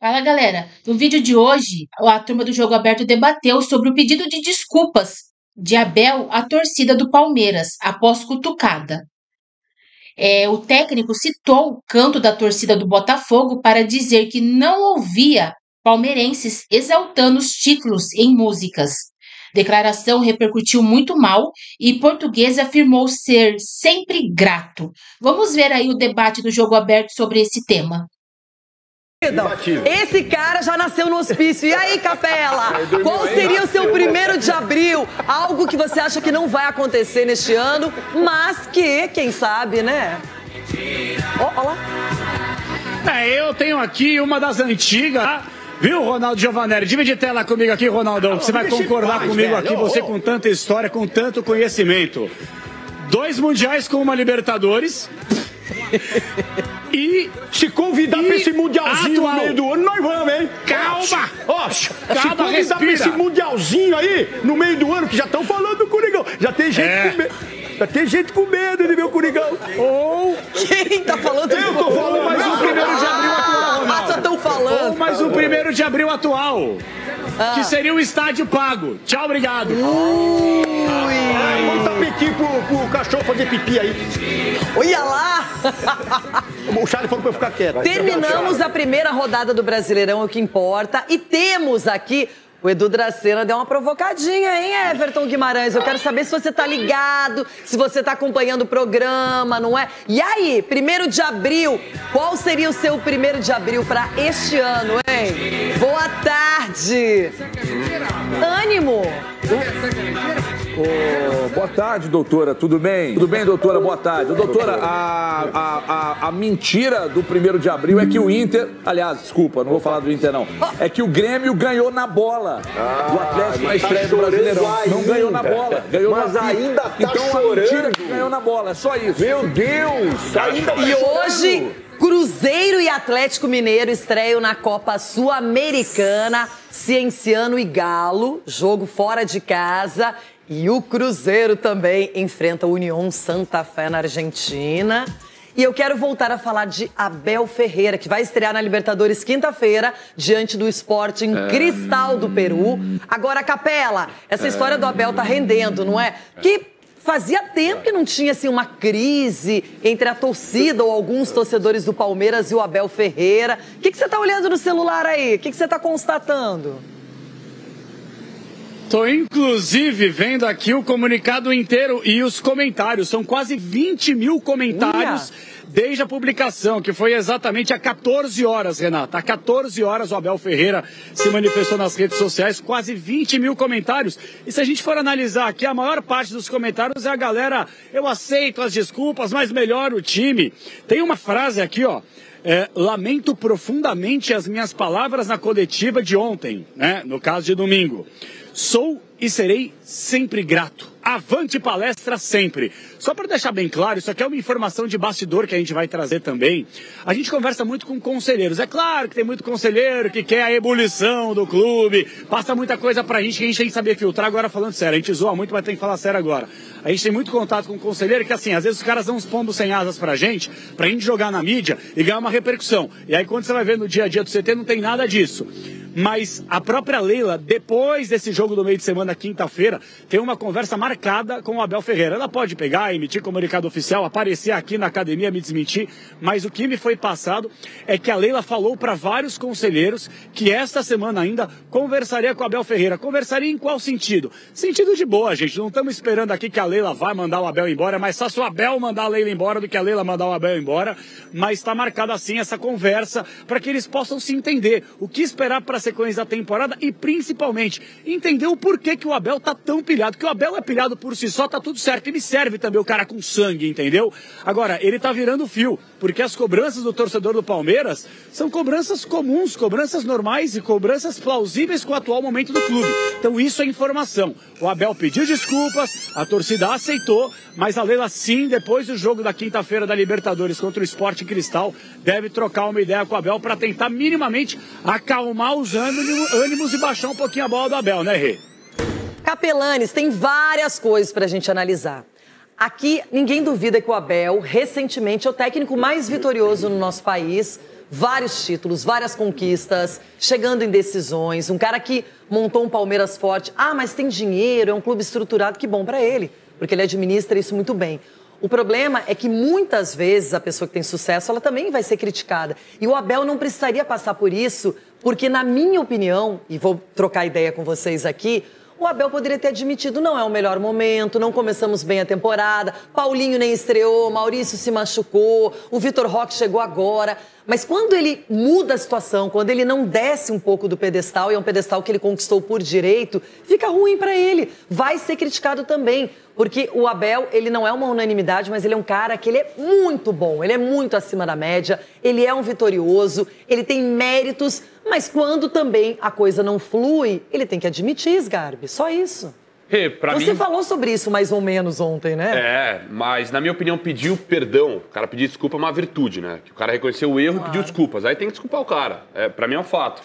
Fala, galera. No vídeo de hoje, a turma do Jogo Aberto debateu sobre o pedido de desculpas de Abel à torcida do Palmeiras após cutucada. O técnico citou o canto da torcida do Botafogo para dizer que não ouvia palmeirenses exaltando os títulos em músicas. Declaração repercutiu muito mal e Portuguesa afirmou ser sempre grato. Vamos ver aí o debate do Jogo Aberto sobre esse tema. Esse cara já nasceu no hospício. E aí, Capela? Qual seria o seu 1º de abril? Algo que você acha que não vai acontecer neste ano, mas que, quem sabe, né? Ó lá. Eu tenho aqui uma das antigas, tá? Viu, Ronaldo Giovanelli? Divide tela comigo aqui, Ronaldão, que você vai concordar comigo aqui, você com tanta história, com tanto conhecimento. 2 mundiais com uma Libertadores. E se convidar pra esse mundialzinho no meio do ano, nós vamos, hein? Calma! Se convidar pra esse mundialzinho aí, no meio do ano, que já estão falando do Coringão. Já tem gente com medo. Já tem gente com medo de ver o Coringão. Ou quem tá falando? Eu tô falando mais um 1º de abril atual, Ronaldo. Já estão falando. Ou mais um 1º de abril atual. Que seria o estádio pago. Tchau, obrigado. Vamos tapetinho pro cachorro fazer pipi aí. Olha lá! O Charlie falou pra eu ficar quieto. Terminamos a primeira rodada do Brasileirão, é o que importa. E temos aqui... O Edu Dracena deu uma provocadinha, hein, Everton Guimarães? Eu quero saber se você tá ligado, se você tá acompanhando o programa, não é? E aí, 1º de abril, qual seria o seu 1º de abril pra este ano, hein? Boa tarde! Ânimo! Boa tarde, doutora. Tudo bem? Tudo bem, doutora? Boa tarde. Doutora, a mentira do 1º de abril é que o Inter... Aliás, desculpa, não vou falar do Inter, não. É que o Grêmio ganhou na bola do Atlético na estreia do Brasileirão. Não ganhou na bola. Ganhou mas ainda tá então, chorando. A mentira é que ganhou na bola. É só isso. Meu Deus! Ainda tá e chorando. Hoje... Cruzeiro e Atlético Mineiro estreiam na Copa Sul-Americana, Cienciano e Galo, jogo fora de casa. E o Cruzeiro também enfrenta o União Santa Fé na Argentina. E eu quero voltar a falar de Abel Ferreira, que vai estrear na Libertadores quinta-feira, diante do Sporting Cristal do Peru. Agora, Capela, essa história do Abel tá rendendo, não é? Que fazia tempo que não tinha assim, uma crise entre a torcida ou alguns torcedores do Palmeiras e o Abel Ferreira. O que você está olhando no celular aí? O que você está constatando? Estou, inclusive, vendo aqui o comunicado inteiro e os comentários. São quase 20 mil comentários desde a publicação, que foi exatamente há 14 horas, Renata. Há 14 horas o Abel Ferreira se manifestou nas redes sociais, quase 20 mil comentários. E se a gente for analisar aqui, a maior parte dos comentários é a galera, eu aceito as desculpas, mas melhora o time. Tem uma frase aqui, ó. Lamento profundamente as minhas palavras na coletiva de ontem, né? No caso de domingo. Sou e serei sempre grato. Avante palestra sempre. Só para deixar bem claro, isso aqui é uma informação de bastidor que a gente vai trazer também. A gente conversa muito com conselheiros. É claro que tem muito conselheiro que quer a ebulição do clube, passa muita coisa pra gente que a gente tem que saber filtrar. Agora falando sério, a gente zoa muito, mas tem que falar sério agora. A gente tem muito contato com conselheiro que assim, às vezes os caras dão uns pombos sem asas pra gente jogar na mídia e ganhar uma repercussão. E aí quando você vai ver no dia a dia do CT não tem nada disso. Mas a própria Leila, depois desse jogo do meio de semana, quinta-feira, tem uma conversa marcada com o Abel Ferreira. Ela pode pegar, emitir comunicado oficial, aparecer aqui na academia, me desmentir, mas o que me foi passado é que a Leila falou para vários conselheiros que esta semana ainda conversaria com o Abel Ferreira. Conversaria em qual sentido? Sentido de boa, gente. Não estamos esperando aqui que a Leila vai mandar o Abel embora, mas só se o Abel mandar a Leila embora do que a Leila mandar o Abel embora. Mas está marcada assim essa conversa para que eles possam se entender. O que esperar para sequência da temporada e principalmente entender o porquê que o Abel tá tão pilhado. Que o Abel é pilhado por si só, tá tudo certo. Ele serve também o cara com sangue, entendeu? Agora, ele tá virando fio, porque as cobranças do torcedor do Palmeiras são cobranças comuns, cobranças normais e cobranças plausíveis com o atual momento do clube. Então isso é informação. O Abel pediu desculpas, a torcida aceitou, mas a Leila sim, depois do jogo da quinta-feira da Libertadores contra o Sporting Cristal, deve trocar uma ideia com o Abel para tentar minimamente acalmar os ânimos e baixar um pouquinho a bola do Abel, né, Rê? Capelanes, tem várias coisas pra gente analisar. Aqui, ninguém duvida que o Abel, recentemente, é o técnico mais vitorioso no nosso país. vários títulos, várias conquistas, chegando em decisões, um cara que montou um Palmeiras forte. Ah, mas tem dinheiro, é um clube estruturado, que bom para ele, porque ele administra isso muito bem. O problema é que muitas vezes a pessoa que tem sucesso, ela também vai ser criticada. E o Abel não precisaria passar por isso, porque na minha opinião, e vou trocar ideia com vocês aqui, o Abel poderia ter admitido, não é o melhor momento, não começamos bem a temporada, Paulinho nem estreou, Maurício se machucou, o Vitor Roque chegou agora. Mas quando ele muda a situação, quando ele não desce um pouco do pedestal, e é um pedestal que ele conquistou por direito, fica ruim para ele. Vai ser criticado também, porque o Abel, ele não é uma unanimidade, mas ele é um cara que ele é muito bom, ele é muito acima da média, ele é um vitorioso, ele tem méritos, mas quando também a coisa não flui, ele tem que admitir, Sgarbi, só isso. Você falou sobre isso mais ou menos ontem, né? Mas na minha opinião, pediu perdão, o cara pedir desculpa é uma virtude, né? Que o cara reconheceu o erro e pediu desculpas. Aí tem que desculpar o cara. Pra mim é um fato.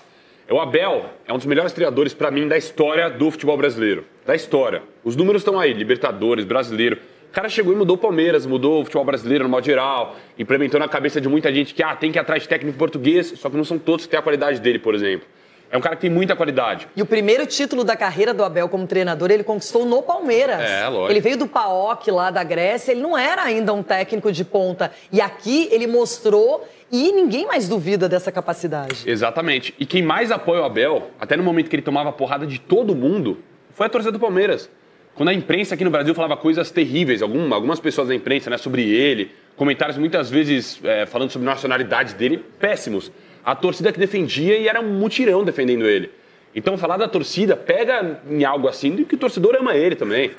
O Abel é um dos melhores treinadores, pra mim, da história do futebol brasileiro. Da história. Os números estão aí, Libertadores, Brasileiro. O cara chegou e mudou o Palmeiras, mudou o futebol brasileiro no modo geral, implementou na cabeça de muita gente que tem que ir atrás de técnico português, só que não são todos que têm a qualidade dele, por exemplo. É um cara que tem muita qualidade. E o primeiro título da carreira do Abel como treinador, ele conquistou no Palmeiras. Lógico. Ele veio do PAOK lá da Grécia, ele não era ainda um técnico de ponta. E aqui ele mostrou e ninguém mais duvida dessa capacidade. Exatamente. E quem mais apoia o Abel, até no momento que ele tomava porrada de todo mundo, foi a torcida do Palmeiras. Quando a imprensa aqui no Brasil falava coisas terríveis, algumas pessoas da imprensa, né, sobre ele, comentários muitas vezes falando sobre a nacionalidade dele, péssimos. A torcida que defendia e era um mutirão defendendo ele. Então, falar da torcida pega em algo assim do que o torcedor ama ele também.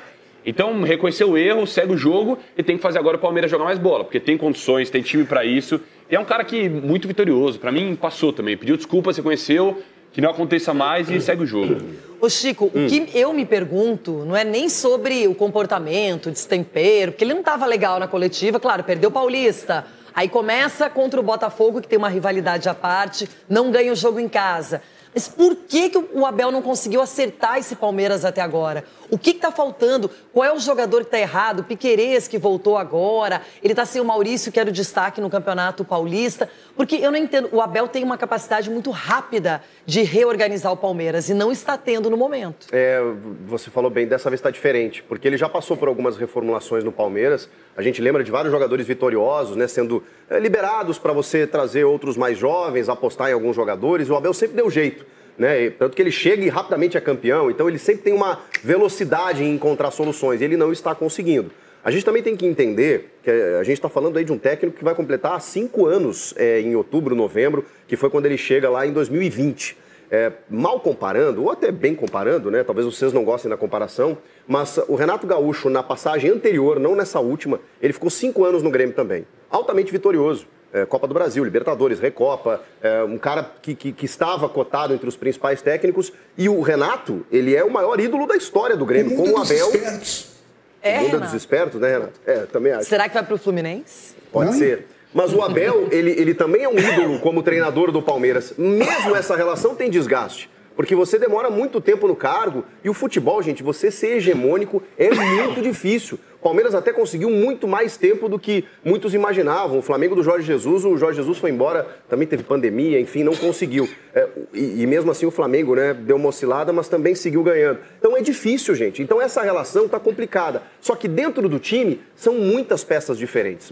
Então, reconheceu o erro, segue o jogo e tem que fazer agora o Palmeiras jogar mais bola, porque tem condições, tem time pra isso. E é um cara que muito vitorioso. Pra mim, passou também. Pediu desculpas, reconheceu, que não aconteça mais e segue o jogo. Ô Chico, o que eu me pergunto não é nem sobre o comportamento, o destempero, porque ele não estava legal na coletiva, claro, perdeu o Paulista. Aí começa contra o Botafogo, que tem uma rivalidade à parte, não ganha o jogo em casa. Mas por que o Abel não conseguiu acertar esse Palmeiras até agora? O que está faltando? Qual é o jogador que está errado? O Piquerez, que voltou agora. Ele está sem o Maurício, que era o destaque no Campeonato Paulista. Porque eu não entendo. O Abel tem uma capacidade muito rápida de reorganizar o Palmeiras e não está tendo no momento. Você falou bem, dessa vez está diferente. Porque ele já passou por algumas reformulações no Palmeiras. A gente lembra de vários jogadores vitoriosos, né, sendo liberados para você trazer outros mais jovens, apostar em alguns jogadores. O Abel sempre deu jeito. Né? Tanto que ele chega e rapidamente é campeão, então ele sempre tem uma velocidade em encontrar soluções, e ele não está conseguindo. A gente também tem que entender que a gente está falando aí de um técnico que vai completar 5 anos em outubro, novembro, que foi quando ele chega lá em 2020. Mal comparando, ou até bem comparando, né? Talvez vocês não gostem da comparação, mas o Renato Gaúcho, na passagem anterior, não nessa última, ele ficou 5 anos no Grêmio também, altamente vitorioso. Copa do Brasil, Libertadores, Recopa, um cara que estava cotado entre os principais técnicos. E o Renato, ele é o maior ídolo da história do Grêmio, com o Abel. O mundo dos espertos, né, Renato? Também acho. Será que vai pro Fluminense? Pode ser. Mas o Abel, ele também é um ídolo como treinador do Palmeiras. Mesmo essa relação tem desgaste. Porque você demora muito tempo no cargo e o futebol, gente, você ser hegemônico é muito difícil. O Palmeiras até conseguiu muito mais tempo do que muitos imaginavam. O Flamengo do Jorge Jesus, o Jorge Jesus foi embora, também teve pandemia, enfim, não conseguiu. E mesmo assim o Flamengo, né, deu uma oscilada, mas também seguiu ganhando. Então é difícil, gente. Então essa relação está complicada. Só que dentro do time são muitas peças diferentes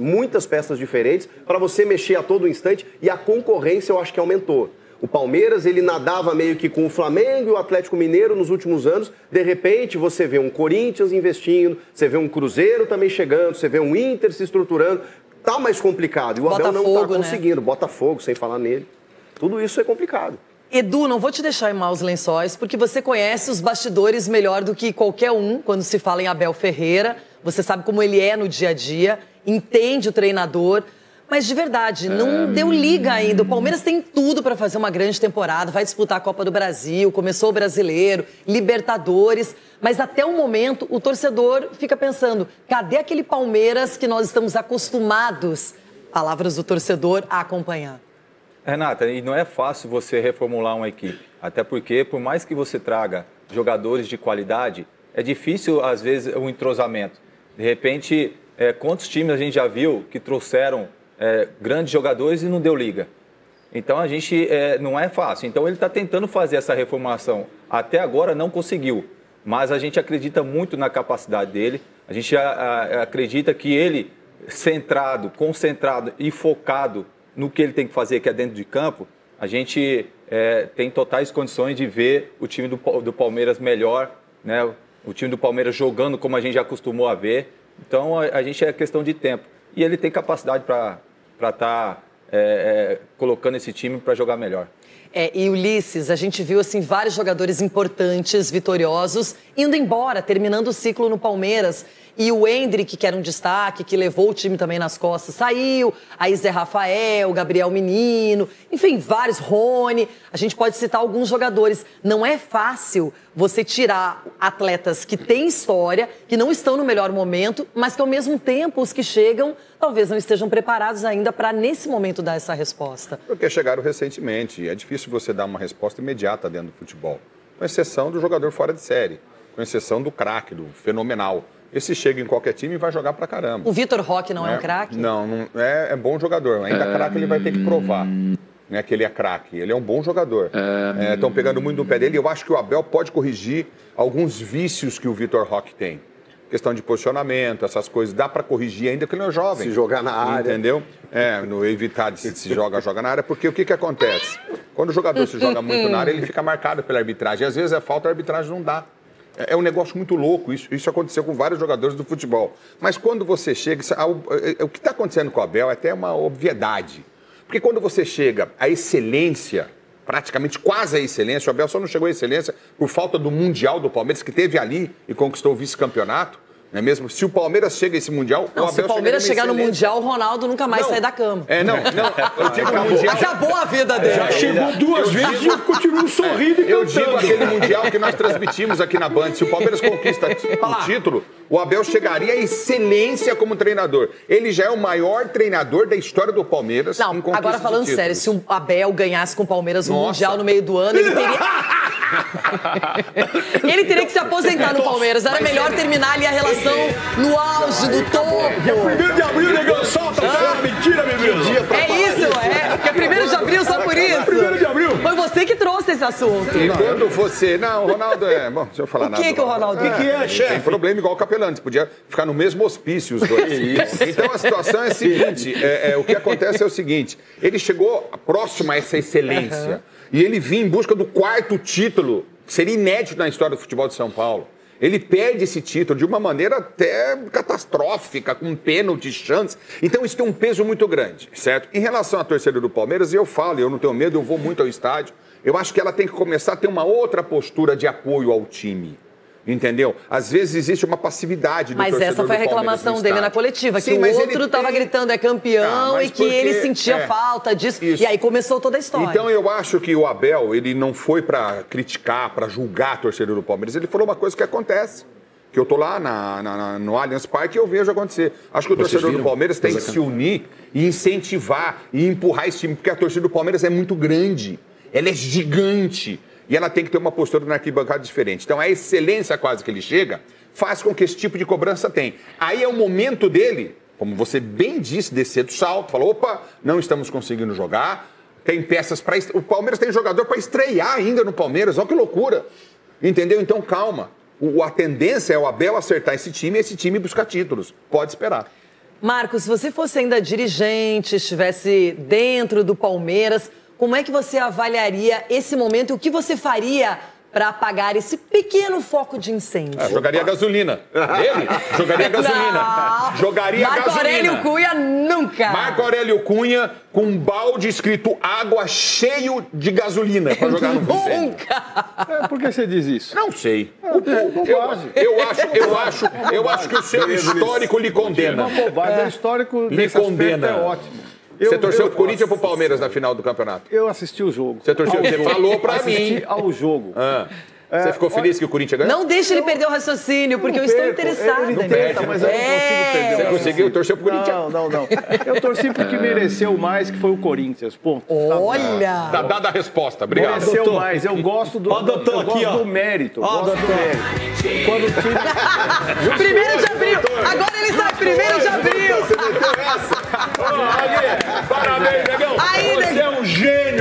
para você mexer a todo instante e a concorrência eu acho que aumentou. O Palmeiras, ele nadava meio que com o Flamengo e o Atlético Mineiro nos últimos anos. De repente, você vê um Corinthians investindo, você vê um Cruzeiro também chegando, você vê um Inter se estruturando. Tá mais complicado. E o Abel não tá conseguindo. Né? Botafogo, sem falar nele. Tudo isso é complicado. Edu, não vou te deixar em maus lençóis, porque você conhece os bastidores melhor do que qualquer um quando se fala em Abel Ferreira. Você sabe como ele é no dia a dia, entende o treinador. Mas, de verdade, não deu liga ainda. O Palmeiras tem tudo para fazer uma grande temporada, vai disputar a Copa do Brasil, começou o Brasileiro, Libertadores. Mas, até o momento, o torcedor fica pensando, cadê aquele Palmeiras que nós estamos acostumados, palavras do torcedor, a acompanhar? Renata, e não é fácil você reformular uma equipe. Até porque, por mais que você traga jogadores de qualidade, é difícil, às vezes, o entrosamento. De repente, quantos times a gente já viu que trouxeram grandes jogadores e não deu liga. Então a gente não é fácil. Então ele está tentando fazer essa reformulação. Até agora não conseguiu, mas a gente acredita muito na capacidade dele. A gente acredita que ele, centrado, concentrado e focado no que ele tem que fazer, que é dentro de campo, a gente tem totais condições de ver o time do Palmeiras melhor, né? O time do Palmeiras jogando como a gente já acostumou a ver. Então a gente é questão de tempo. E ele tem capacidade para estar colocando esse time para jogar melhor. E Ulisses, a gente viu assim vários jogadores importantes, vitoriosos, indo embora, terminando o ciclo no Palmeiras. E o Endrick, que era um destaque, que levou o time também nas costas, saiu. Aí Zé Rafael, Gabriel Menino, enfim, vários, Rony. A gente pode citar alguns jogadores. Não é fácil você tirar atletas que têm história, que não estão no melhor momento, mas que ao mesmo tempo os que chegam talvez não estejam preparados ainda para nesse momento dar essa resposta. Porque chegaram recentemente. É difícil você dar uma resposta imediata dentro do futebol. Com exceção do jogador fora de série. Com exceção do craque, do fenomenal. Esse chega em qualquer time e vai jogar pra caramba. O Vitor Roque não é um craque? Não é bom jogador. Ainda craque ele vai ter que provar, né, que ele é craque. Ele é um bom jogador. Estão pegando muito no pé dele. Eu acho que o Abel pode corrigir alguns vícios que o Vitor Roque tem. Questão de posicionamento, essas coisas. Dá pra corrigir ainda porque ele não é jovem. Se jogar na área. Entendeu? No evitar de se joga na área. Porque o que acontece? Quando o jogador se joga muito na área, ele fica marcado pela arbitragem. Às vezes é falta, a arbitragem não dá. É um negócio muito louco, isso aconteceu com vários jogadores do futebol. Mas quando você chega, o que está acontecendo com o Abel é até uma obviedade. Porque quando você chega à excelência, praticamente quase à excelência, o Abel só não chegou à excelência por falta do Mundial do Palmeiras, que teve ali e conquistou o vice-campeonato. Não é mesmo? Se o Palmeiras chega a esse Mundial, o Abel se o Palmeiras chegar no Mundial, o Ronaldo nunca mais sai da cama. Eu digo Mundial. Acabou a vida dele. Já chegou duas vezes e continuou sorrindo e cantando. Eu digo aquele Mundial que nós transmitimos aqui na Band. Se o Palmeiras conquista o título, o Abel chegaria à excelência como treinador. Ele já é o maior treinador da história do Palmeiras. Não, agora falando sério, se o Abel ganhasse com o Palmeiras o Mundial no meio do ano, ele teria... ele teria que se aposentar no Palmeiras. Era melhor terminar ali a relação no auge, do topo. Dia 1º de abril, negão, solta. Mentira, bebê. É isso, porque é 1º de abril só por isso. 1º de abril. Foi você que trouxe esse assunto. E quando você... Não, o Ronaldo Bom, deixa eu falar nada. O que o Ronaldo O que é, chefe? Tem problema igual o Capelani. Podia ficar no mesmo hospício os dois. Então a situação é a seguinte. O que acontece é o seguinte. Ele chegou próximo a essa excelência. E ele vinha em busca do 4º título, que seria inédito na história do futebol de São Paulo. Ele perde esse título de uma maneira até catastrófica, com pênalti, chance. Então isso tem um peso muito grande, certo? Em relação à torcida do Palmeiras, eu falo, eu não tenho medo, eu vou muito ao estádio. Eu acho que ela tem que começar a ter uma outra postura de apoio ao time. Entendeu? Às vezes existe uma passividade do torcedor do Palmeiras. Mas essa foi a reclamação dele na coletiva, que o outro estava gritando é campeão e que ele sentia falta disso. Isso. E aí começou toda a história. Então eu acho que o Abel, ele não foi para criticar, para julgar a torcida do Palmeiras. Ele falou uma coisa que acontece. Que eu tô lá no Allianz Parque e eu vejo acontecer. Acho que o torcedor do Palmeiras tem que se unir e incentivar e empurrar esse time, porque a torcida do Palmeiras é muito grande. Ela é gigante. E ela tem que ter uma postura na arquibancada diferente. Então, a excelência quase que ele chega faz com que esse tipo de cobrança tenha. Aí é o momento dele, como você bem disse, descer do salto, falou, opa, não estamos conseguindo jogar, tem peças para... O Palmeiras tem jogador para estrear ainda no Palmeiras, olha que loucura. Entendeu? Então, calma. A tendência é o Abel acertar esse time e esse time buscar títulos. Pode esperar. Marcos, se você fosse ainda dirigente, estivesse dentro do Palmeiras... Como é que você avaliaria esse momento e o que você faria para apagar esse pequeno foco de incêndio? Jogaria gasolina. Ele jogaria gasolina. Não. Jogaria Marco gasolina. Aurélio Cunha nunca. Marco Aurélio Cunha com um balde escrito água cheio de gasolina para jogar no incêndio. Nunca. Por que você diz isso? Não sei. Eu acho que o seu histórico lhe condena. Uma bobagem. O histórico lhe condena. É ótimo. Você torceu pro Corinthians ou pro Palmeiras na final do campeonato? Eu assisti o jogo. Você torceu? Você falou pra mim. Assisti ao jogo. Você ficou feliz que o Corinthians ganhou? Não deixe ele perder o raciocínio, porque eu estou interessada. Ele tenta, mas eu não consigo perder. Você conseguiu? Torceu pro Corinthians? Não. Eu torci porque mereceu mais, que foi o Corinthians. Ponto. Olha! Tá dada a resposta. Obrigado. Mereceu mais. Eu gosto do, doutor, eu gosto do mérito. Gosto do mérito. Quando o time... 1º de abril! Agora ele está 1º de abril! Você meteu essa? Parabéns, negão! Aí, você é um gênio!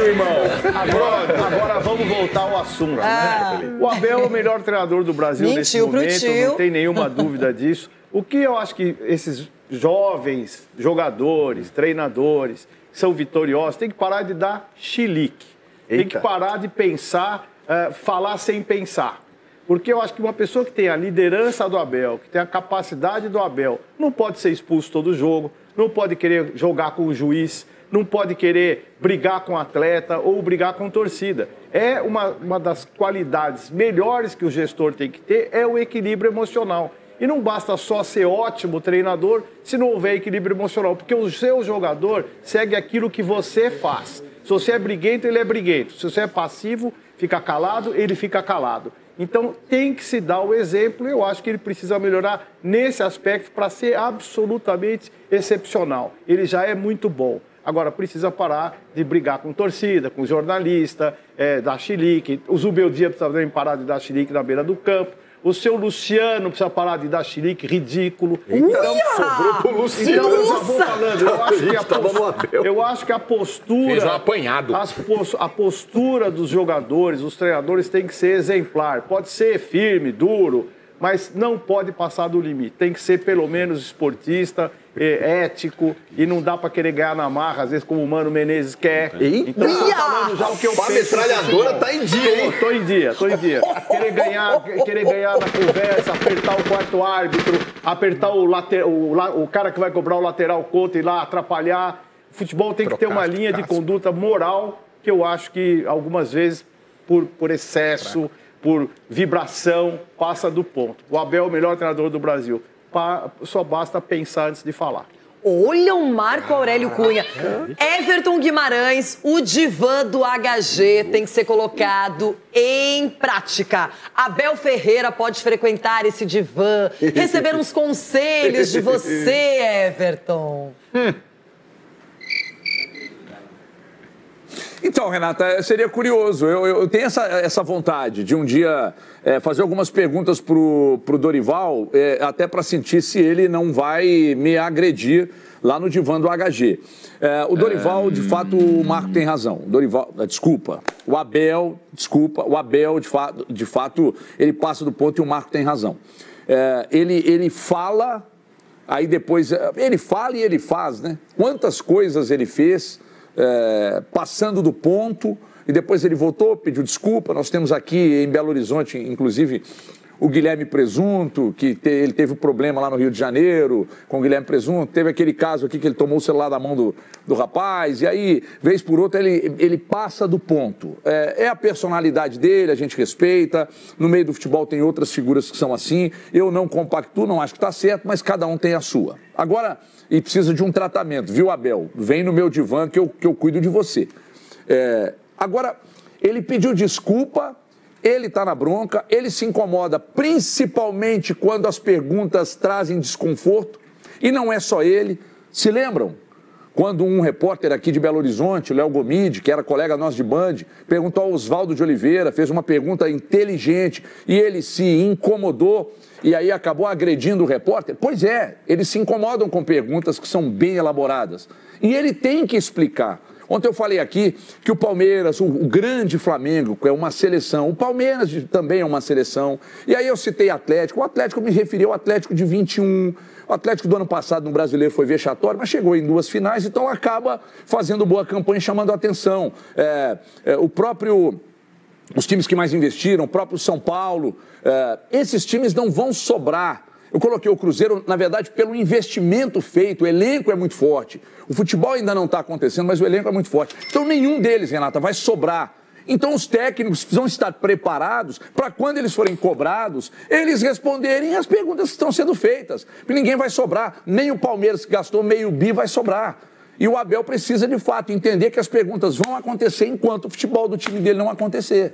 Agora vamos voltar ao assunto. Né? O Abel é o melhor treinador do Brasil nesse momento, não tem nenhuma dúvida disso. O que eu acho que esses jovens jogadores, treinadores, que são vitoriosos, tem que parar de dar chilique. Tem que parar de pensar, falar sem pensar. Porque eu acho que uma pessoa que tem a liderança do Abel, que tem a capacidade do Abel, não pode ser expulso todo jogo, não pode querer jogar com o juiz, não pode querer brigar com o atleta ou brigar com a torcida. É uma das qualidades melhores que o gestor tem que ter, é o equilíbrio emocional. E não basta só ser ótimo treinador se não houver equilíbrio emocional, porque o seu jogador segue aquilo que você faz. Se você é briguento, ele é briguento. Se você é passivo, fica calado, ele fica calado. Então, tem que se dar o exemplo. Eu acho que ele precisa melhorar nesse aspecto para ser absolutamente excepcional. Ele já é muito bom. Agora, precisa parar de brigar com torcida, com jornalista, dar chilique. O Zubeldia precisa também parar de dar chilique na beira do campo. O seu Luciano precisa parar de dar chilique ridículo. Então, sobrou pro Luciano. Então, eu já vou falando. Eu acho que a postura... Fez um apanhado. A postura dos jogadores, dos treinadores, tem que ser exemplar. Pode ser firme, duro, mas não pode passar do limite. Tem que ser, pelo menos, esportista, ético, e não dá para querer ganhar na marra, às vezes, como o Mano Menezes quer. Então, tô falando já o que eu penso. A metralhadora tá em dia, hein? Tô em dia. Querer ganhar na conversa, apertar o quarto árbitro, apertar o cara que vai cobrar o lateral contra e lá atrapalhar. O futebol tem que ter uma linha de conduta moral, que eu acho que, algumas vezes, por excesso, por vibração, passa do ponto. O Abel é o melhor treinador do Brasil. Só basta pensar antes de falar. Olha o Marco Aurélio Cunha. Everton Guimarães, o divã do HG tem que ser colocado em prática. Abel Ferreira pode frequentar esse divã, receber uns conselhos de você, Everton. Então, Renata, seria curioso. Eu tenho essa vontade de um dia fazer algumas perguntas pro Dorival, até para sentir se ele não vai me agredir lá no divã do HG. O Dorival, de fato, o Marco tem razão. O Abel, de fato, ele passa do ponto e o Marco tem razão. Ele fala, aí depois... Ele fala e ele faz, né? Quantas coisas ele fez... passando do ponto, e depois ele voltou, pediu desculpa. Nós temos aqui em Belo Horizonte, inclusive, o Guilherme Presunto, que ele teve um problema lá no Rio de Janeiro com o Guilherme Presunto. Teve aquele caso aqui que ele tomou o celular da mão do rapaz, e aí, vez por outra, ele passa do ponto. É a personalidade dele, a gente respeita. No meio do futebol tem outras figuras que são assim. Eu não compactuo, não acho que está certo, mas cada um tem a sua. Agora, e precisa de um tratamento, viu, Abel? Vem no meu divã que eu cuido de você. Agora, ele pediu desculpa, ele está na bronca, ele se incomoda principalmente quando as perguntas trazem desconforto, e não é só ele. Se lembram? Quando um repórter aqui de Belo Horizonte, o Léo Gomide, que era colega nosso de Band, perguntou ao Oswaldo de Oliveira, fez uma pergunta inteligente, e ele se incomodou, e aí acabou agredindo o repórter. Pois é, eles se incomodam com perguntas que são bem elaboradas. E ele tem que explicar. Ontem eu falei aqui que o Palmeiras, o grande Flamengo, que é uma seleção, o Palmeiras também é uma seleção. E aí eu citei Atlético. O Atlético me referiu ao Atlético de 21. O Atlético do ano passado no Brasileiro foi vexatório, mas chegou em 2 finais, então acaba fazendo boa campanha, chamando a atenção. Os times que mais investiram, o próprio São Paulo, esses times não vão sobrar. Eu coloquei o Cruzeiro, na verdade, pelo investimento feito. O elenco é muito forte. O futebol ainda não está acontecendo, mas o elenco é muito forte. Então, nenhum deles, Renata, vai sobrar. Então, os técnicos precisam estar preparados para, quando eles forem cobrados, eles responderem as perguntas que estão sendo feitas. Porque ninguém vai sobrar. Nem o Palmeiras, que gastou meio bi, vai sobrar. E o Abel precisa, de fato, entender que as perguntas vão acontecer enquanto o futebol do time dele não acontecer.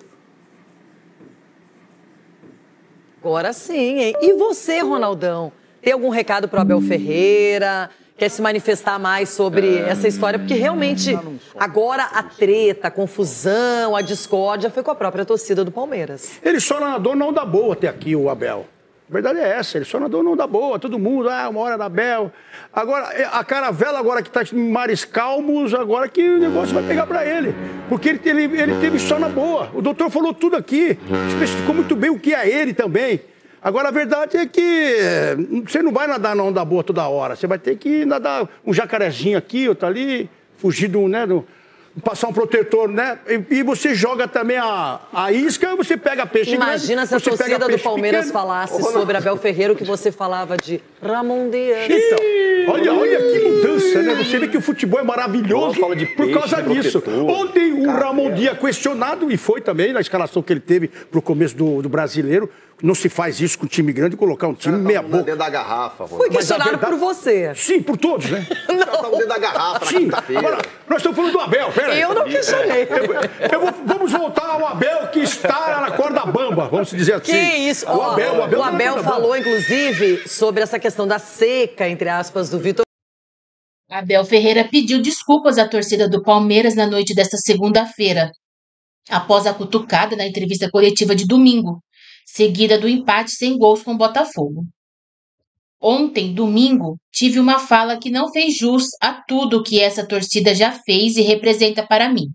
Agora sim, hein? E você, Ronaldão? Tem algum recado para o Abel Ferreira? Quer se manifestar mais sobre essa história? Porque realmente agora a treta, a confusão, a discórdia foi com a própria torcida do Palmeiras. Ele só nadou não dá boa até aqui, o Abel. A verdade é essa, ele só nadou não dá boa, todo mundo, uma hora da Abel. Agora, a Caravela agora que está em mares calmos, agora que o negócio vai pegar para ele. Porque ele teve só na boa. O doutor falou tudo aqui, especificou muito bem o que é ele também. Agora, a verdade é que você não vai nadar na onda boa toda hora. Você vai ter que nadar um jacarezinho aqui, outro ali, fugir passar um protetor, né? E você joga também a isca, você pega peixe Imagina grande, se a torcida do Palmeiras pequeno. falasse sobre Abel Ferreira o que você falava de Ramon Dias. Então, olha que mudança, né? Você vê que o futebol é maravilhoso por causa disso. Ontem o Ramon Dias questionado, e foi também na escalação que ele teve pro começo do Brasileiro. Não se faz isso com um time grande, colocar um time meia boca. Dentro da garrafa. Foi questionado por você. Sim, por todos, né? Não. Dentro da garrafa Sim. Agora, nós estamos falando do Abel, peraí. Eu não questionei. Vamos voltar ao Abel que está na corda bamba, vamos dizer assim. Que isso? O Abel falou, inclusive, sobre essa questão da seca, entre aspas, do Vitor. Abel Ferreira pediu desculpas à torcida do Palmeiras na noite desta segunda-feira, após a cutucada na entrevista coletiva de domingo, seguida do empate sem gols com o Botafogo. Ontem, domingo, tive uma fala que não fez jus a tudo que essa torcida já fez e representa para mim.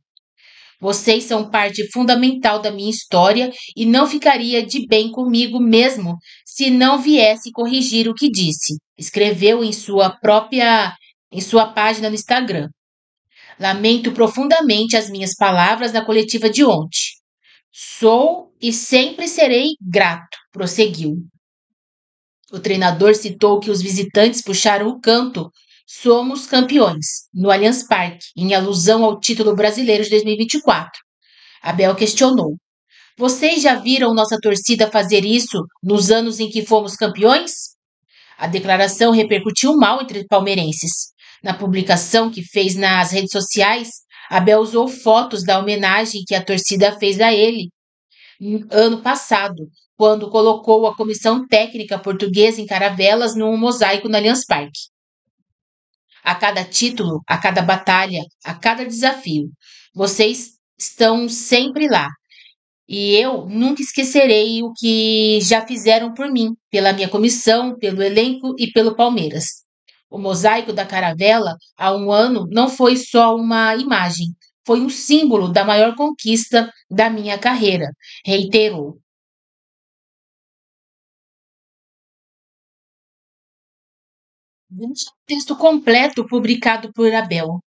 Vocês são parte fundamental da minha história e não ficaria de bem comigo mesmo se não viesse corrigir o que disse, escreveu em sua página no Instagram. Lamento profundamente as minhas palavras na coletiva de ontem. Sou e sempre serei grato, prosseguiu. O treinador citou que os visitantes puxaram o canto "Somos campeões" no Allianz Parque, em alusão ao título brasileiro de 2024. Abel questionou: "Vocês já viram nossa torcida fazer isso nos anos em que fomos campeões?" A declaração repercutiu mal entre palmeirenses. Na publicação que fez nas redes sociais, Abel usou fotos da homenagem que a torcida fez a ele ano passado, quando colocou a comissão técnica portuguesa em Caravelas num mosaico no Allianz Parque. A cada título, a cada batalha, a cada desafio, vocês estão sempre lá. E eu nunca esquecerei o que já fizeram por mim, pela minha comissão, pelo elenco e pelo Palmeiras. O mosaico da Caravela, há um ano, não foi só uma imagem, foi um símbolo da maior conquista da minha carreira, reiterou. Veja o texto completo publicado por Abel.